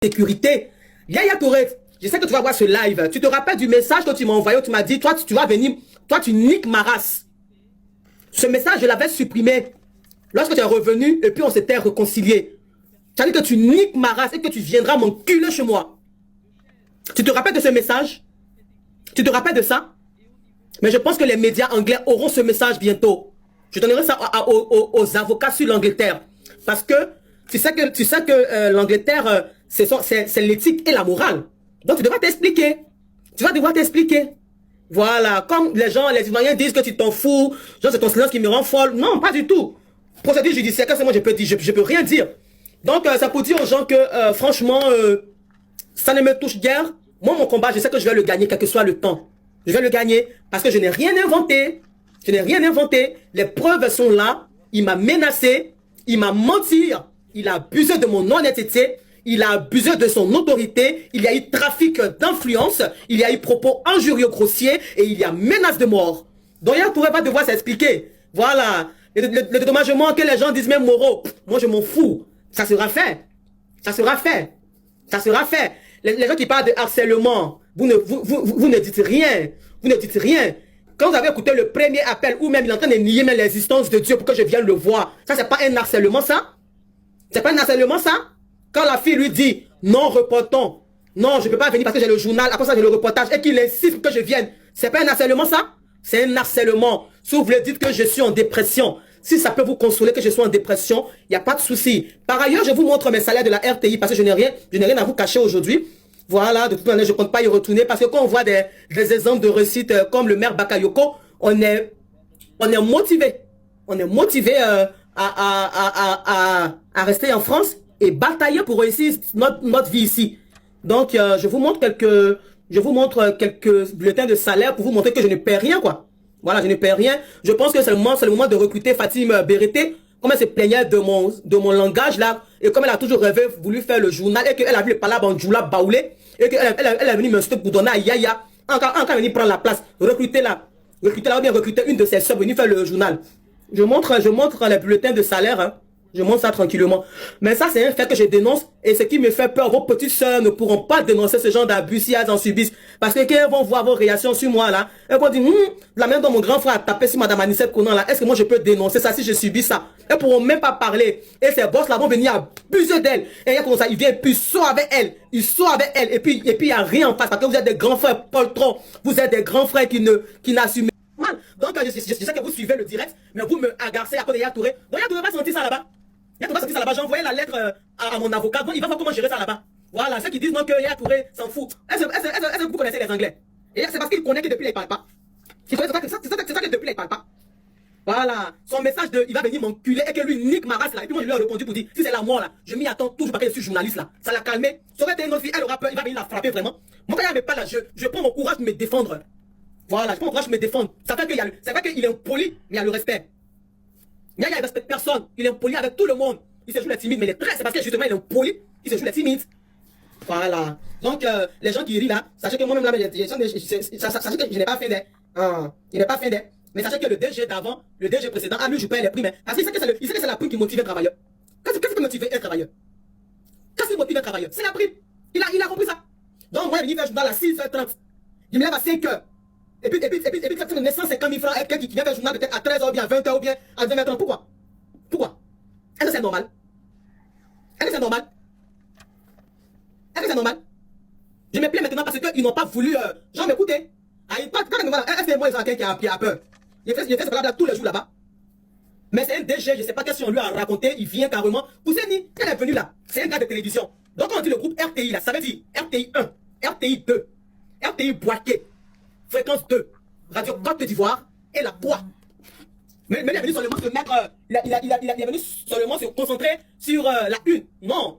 sécurité. Yaya Touré, je sais que tu vas voir ce live. Tu te rappelles du message que tu m'as envoyé où tu m'as dit, toi, tu vas venir, toi, tu niques ma race. Ce message, je l'avais supprimé lorsque tu es revenu et puis on s'était réconcilié. Tu as dit que tu niques ma race et que tu viendras m'enculer chez moi. Tu te rappelles de ce message? Tu te rappelles de ça? Mais je pense que les médias anglais auront ce message bientôt. Je donnerai ça aux avocats sur l'Angleterre. Parce que tu sais que l'Angleterre, c'est l'éthique et la morale. Donc tu devras t'expliquer. Tu vas devoir t'expliquer. Voilà. Comme les gens, les Ivoiriens disent que tu t'en fous. Genre c'est ton silence qui me rend folle. Non, pas du tout. Procédure judiciaire, qu'est-ce que moi je peux dire? Je peux rien dire. Donc ça peut dire aux gens que franchement, ça ne me touche guère. Moi, mon combat, je sais que je vais le gagner, quel que soit le temps. Je vais le gagner parce que je n'ai rien inventé. Je n'ai rien inventé. Les preuves sont là. Il m'a menacé. Il m'a menti. Il a abusé de mon honnêteté. Il a abusé de son autorité. Il y a eu trafic d'influence. Il y a eu propos injurieux grossiers. Et il y a menace de mort. Donc, il ne pourrait pas devoir s'expliquer. Voilà. Le dédommagement que les gens disent même moraux. Moi, je m'en fous. Ça sera fait. Ça sera fait. Ça sera fait. Les gens qui parlent de harcèlement, vous ne dites rien. Vous ne dites rien. Quand vous avez écouté le premier appel, ou même il est en train de nier même l'existence de Dieu pour que je vienne le voir, ça c'est pas un harcèlement ça? C'est pas un harcèlement ça? Quand la fille lui dit, non reportons, non je peux pas venir parce que j'ai le journal, après ça j'ai le reportage, et qu'il insiste pour que je vienne, c'est pas un harcèlement ça? C'est un harcèlement. Si vous voulez dire que je suis en dépression, si ça peut vous consoler que je sois en dépression, il n'y a pas de souci. Par ailleurs, je vous montre mes salaires de la RTI parce que je n'ai rien à vous cacher aujourd'hui. Voilà, de toute manière, je ne compte pas y retourner parce que quand on voit des exemples de réussite comme le maire Bakayoko, on est motivé. On est motivé à rester en France et batailler pour réussir notre vie ici. Donc, je vous montre quelques bulletins de salaire pour vous montrer que je ne perds rien, quoi. Voilà, je ne perds rien. Je pense que c'est le moment de recruter Fatim Berete. Comme elle se plaignait de mon langage là, et comme elle a toujours rêvé, voulu faire le journal, et qu'elle a vu le palab en Djoula Baoulé, et qu'elle est venue me stopper pour donner à Yaya, encore venir prendre la place, recruter-la, ou bien recruter une de ses soeurs, venir faire le journal. Je montre les bulletins de salaire, hein. Je montre ça tranquillement. Mais ça, c'est un fait que je dénonce. Et ce qui me fait peur, vos petites sœurs ne pourront pas dénoncer ce genre d'abus si elles en subissent. Parce que quand elles vont voir vos réactions sur moi, là, elles vont dire, la même dont mon grand frère a tapé sur Madame Anissette Konan, là, est-ce que moi je peux dénoncer ça si je subis ça? Elles pourront même pas parler. Et ces boss là vont venir abuser d'elle. Et comme ça, ils viennent, puis ils sortent avec elle. Ils sortent avec elle. Et puis, il n'y a rien en face. Parce que vous êtes des grands frères poltrons. Vous êtes des grands frères qui n'assument pas. Donc, je sais que vous suivez le direct, mais vous me agacez à cause de Yaya Touré. Donc, Yaya Touré va sentir ça là-bas. J'ai envoyé la lettre à mon avocat. Donc il va voir comment gérer ça là-bas. Voilà, ceux qui disent non que Yaya Touré s'en fout. Est-ce que vous connaissez les Anglais? Et c'est parce qu'il connaît que depuis là il parle pas. C'est ça que depuis là il parle pas. Voilà, son message de il va venir m'enculer et que lui nique ma race là. Et puis moi je lui ai répondu pour dire si c'est la mort là, je m'y attends toujours parce que je suis journaliste là. Ça l'a calmé. Ça aurait été une autre fille, elle aura peur, il va venir la frapper vraiment. Moi quand il n'y avait pas là, je prends mon courage de me défendre. Voilà, je prends mon courage de me défendre. Ça fait qu'il est impoli, mais il y a le respect. Yaya il respecte personne, il est impoli avec tout le monde. Il se joue les timides, mais c'est parce que justement il est impoli, il se joue les timides. Voilà. Donc les gens qui rient là, sachez que moi-même là, sachez que je n'ai pas fait des. Il n'est pas fait des. Mais sachez que le DG d'avant, le DG précédent, lui je paye les primes. Parce qu'il sait que c'est la prime qui motive un travailleur. Qu'est-ce qui motive un travailleur? Qu'est-ce qui motive un travailleur? C'est la prime. Il a compris ça. Donc moi il vient faire le journal à 6h30. Il me lève à 5h. Et puis, quand tu me 150 000 francs, quelqu'un qui vient faire le journal peut-être à 13h ou bien à 20h ou bien à 20h, pourquoi? Pourquoi? Est-ce que c'est normal? Est-ce que c'est normal? Est-ce que c'est normal? Je me plains maintenant parce qu'ils n'ont pas voulu. Genre, m'écouter. Est-ce que moi, ils ont quelqu'un qui a peur? Il fait ce blablabla tous les jours là-bas. Mais c'est un DG, je ne sais pas qu'est-ce qu'on lui a raconté. Il vient carrément. Pousseni, elle est venue là. C'est un gars de télévision. Donc, quand on dit le groupe RTI là, ça veut dire RTI 1, RTI 2, RTI Boaké, Fréquence 2, Radio Côte d'Ivoire et la Poix. Mais il est venu seulement se mettre, il est venu seulement se concentrer sur la une. Non.